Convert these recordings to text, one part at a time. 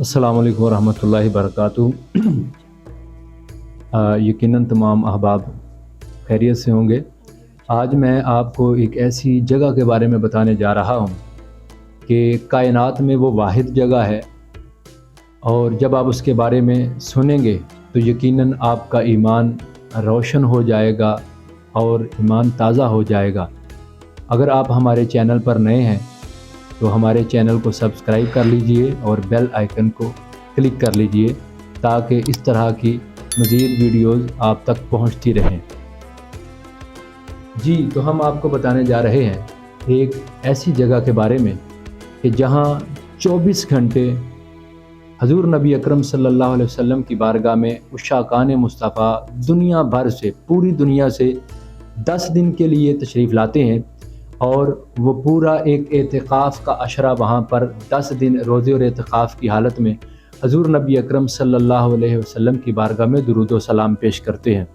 अस्सलाम वालेकुम रहमतुल्लाहि वबरकातुहू। यकीनन तमाम अहबाब खैरियत से होंगे। आज मैं आपको एक ऐसी जगह के बारे में बताने जा रहा हूँ कि कायनात में वो वाहिद जगह है, और जब आप उसके बारे में सुनेंगे तो यकीनन आपका ईमान रोशन हो जाएगा और ईमान ताज़ा हो जाएगा। अगर आप हमारे चैनल पर नए हैं तो हमारे चैनल को सब्सक्राइब कर लीजिए और बेल आइकन को क्लिक कर लीजिए ताकि इस तरह की मज़ीद वीडियोज़ आप तक पहुंचती रहें। जी, तो हम आपको बताने जा रहे हैं एक ऐसी जगह के बारे में कि जहां 24 घंटे हजूर नबी अकरम सल्लल्लाहु अलैहि वसल्लम की बारगाह में उशाकान मुस्तफ़ा दुनिया भर से, पूरी दुनिया से 10 दिन के लिए तशरीफ़ लाते हैं, और वो पूरा एक एतिकाफ़ का अशरा वहाँ पर 10 दिन रोज़े और एतिकाफ़ की हालत में हजूर नबी अकरम सल्लल्लाहु अलैहि वसल्लम की बारगाह में दुरूद व सलाम पेश करते हैं।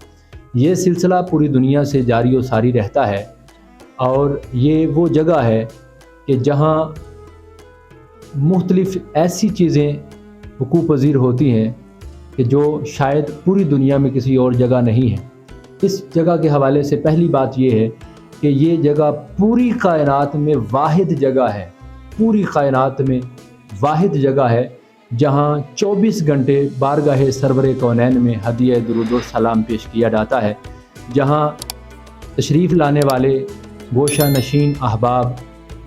ये सिलसिला पूरी दुनिया से जारी व सारी रहता है, और ये वो जगह है कि जहाँ मुख्तलिफ़ ऐसी चीज़ें वक़ूअ पज़ीर होती हैं कि जो शायद पूरी दुनिया में किसी और जगह नहीं है। इस जगह के हवाले से पहली बात ये है कि ये जगह पूरी कायनात में वाहिद जगह है, पूरी कायनात में वाहिद जगह है जहाँ 24 घंटे बारगाह सरवर कौनैन में हदिया दुरूद व सलाम पेश किया जाता है, जहाँ तशरीफ़ लाने वाले गोशा नशीन अहबाब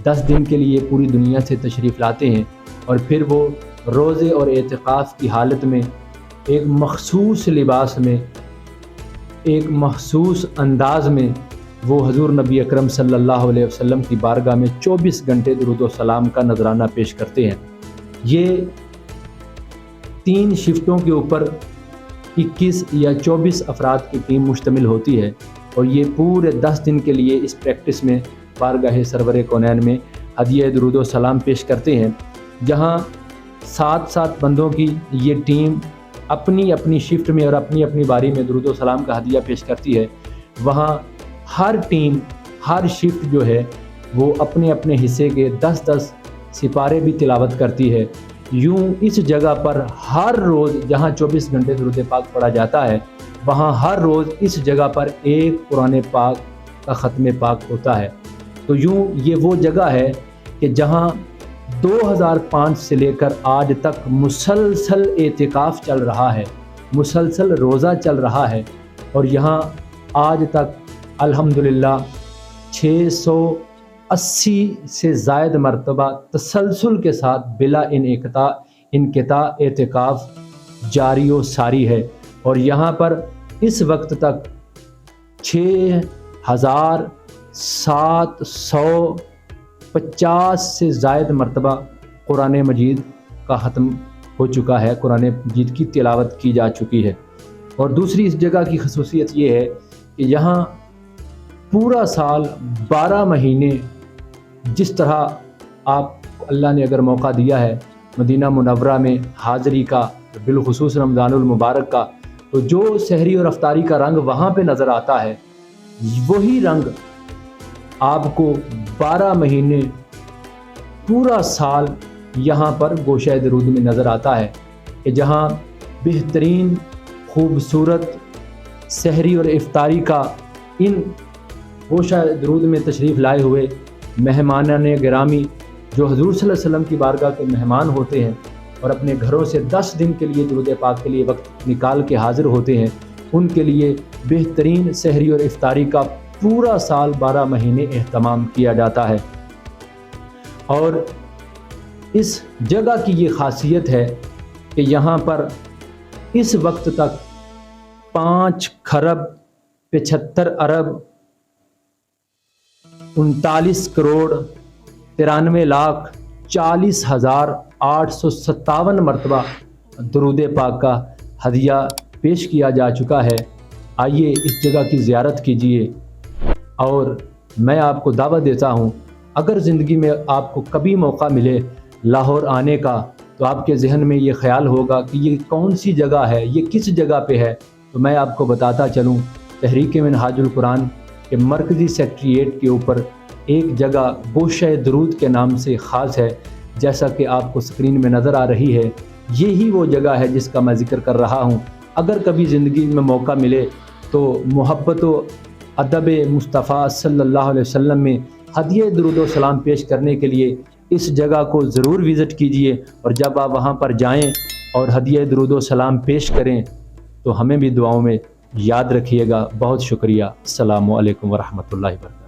10 दिन के लिए पूरी दुनिया से तशरीफ़ लाते हैं, और फिर वो रोज़े और एतिकाफ़ की हालत में एक मखसूस लिबास में, एक मखसूस अंदाज़ में वो हजूर नबी अकरम सल्लल्लाहु अलैहि वसल्लम की बारगाह में 24 घंटे दुरूद व सलाम का नजराना पेश करते हैं। ये 3 शिफ्टों के ऊपर 21 या 24 अफराद की टीम मुश्तमिल होती है, और ये पूरे 10 दिन के लिए इस प्रैक्टिस में बारगाह सरवर कौनैन में हदिया दुरूद व सलाम पेश करते हैं, जहाँ 7 बंदों की ये टीम अपनी अपनी शिफ्ट में और अपनी अपनी बारी में दुरूद व सलाम का हदिया पेश करती है। वहाँ हर टीम, हर शिफ्ट जो है वो अपने अपने हिस्से के 10-10 सिपारे भी तिलावत करती है। यूँ इस जगह पर हर रोज़ जहाँ 24 घंटे दुरूद पाक पढ़ा जाता है, वहाँ हर रोज़ इस जगह पर एक कुरान पाक का ख़त्म पाक होता है। तो यूँ ये वो जगह है कि जहाँ 2005 से लेकर आज तक मुसलसल एतिकाफ़ चल रहा है, मुसलसल रोज़ा चल रहा है, और यहाँ आज तक अल्हम्दुलिल्लाह 680 से ज़ायद मरतबा तसलसल के साथ बिला इनक़ता एतिकाफ़ जारी व सारी है। और यहाँ पर इस वक्त तक 6750 से ज़ायद मरतबा कुरान मजीद का ख़त्म हो चुका है, कुरान मजीद की तिलावत की जा चुकी है। और दूसरी इस जगह की खसूसियत ये है कि यहाँ पूरा साल 12 महीने, जिस तरह आप अल्लाह ने अगर मौका दिया है मदीना मुनव्वरा में हाज़री का, बिलखुसूस रमज़ानुल मुबारक का, तो जो सहरी और अफ्तारी का रंग वहाँ पे नज़र आता है, वही रंग आपको 12 महीने पूरा साल यहाँ पर गोशा दुरूद में नज़र आता है, कि जहाँ बेहतरीन खूबसूरत सहरी और इफ्तारी का इन गोशा दुरूद में तशरीफ़ लाए हुए मेहमानाने गिरामी जो हजूर सल्लल्लाहु अलैहि वसल्लम की बारगाह के मेहमान होते हैं और अपने घरों से 10 दिन के लिए दुरूद पाक के लिए वक्त निकाल के हाज़िर होते हैं, उनके लिए बेहतरीन सहरी और इफ्तारी का पूरा साल 12 महीने एहतमाम किया जाता है। और इस जगह की ये ख़ासियत है कि यहाँ पर इस वक्त तक 5 खरब 75 अरब 39 करोड़ 93 लाख 40,857 मरतबा दुरूद पाक का हदिया पेश किया जा चुका है। आइए इस जगह की ज़ियारत कीजिए, और मैं आपको दावत देता हूँ, अगर ज़िंदगी में आपको कभी मौका मिले लाहौर आने का, तो आपके जहन में ये ख्याल होगा कि ये कौन सी जगह है, ये किस जगह पे है। तो मैं आपको बताता चलूँ, तहरीक मिनहाजुल कुरान के मरकज़ी सेक्रेटेरिएट के ऊपर एक जगह गोशा दुरूद के नाम से ख़ास है, जैसा कि आपको स्क्रीन में नज़र आ रही है। یہی وہ جگہ ہے جس کا میں ذکر کر رہا ہوں۔ اگر کبھی زندگی میں موقع ملے تو محبت و ادب مصطفیٰ صلی اللہ علیہ وسلم میں ہدیہ درود و سلام پیش کرنے کے لیے اس جگہ کو ضرور وزٹ کیجئے، اور جب آپ وہاں پر جائیں اور ہدیہ درود و سلام پیش کریں تو ہمیں بھی دعاؤں میں یاد رکھیے گا۔ بہت شکریہ۔ السلام علیکم ورحمۃ اللہ وبرکاتہ۔